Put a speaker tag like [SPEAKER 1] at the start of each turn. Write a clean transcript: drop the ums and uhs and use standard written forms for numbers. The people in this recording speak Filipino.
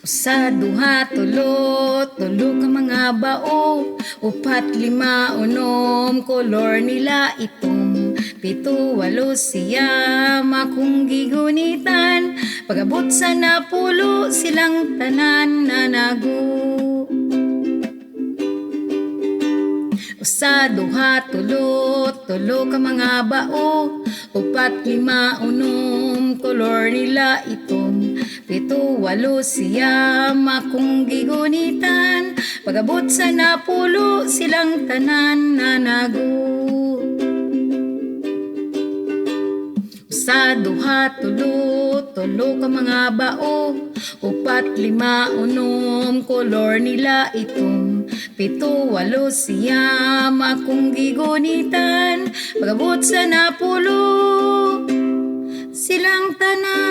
[SPEAKER 1] Usa, duha, tulo, tulo ka mga bao. Upat, lima, unom, kolor nila itom. Pito, walo, siyam, akong gigunitan. Pagabot sa napulo, silang tanan nanago. Usa, duha, tulo, tulo ka mga bao. Upat, lima, unom, kolor nila itom. Pito, walo, siyam, akong gigunitan. Pagabot sa napulo, silang tanan nanago. Usa, duha, tulo, tulo ka mga bao. Upat, lima, unom, kolor nila itom. Pito, walo, siyam, akong gigunitan. Pagabot sa napulo, silang tanan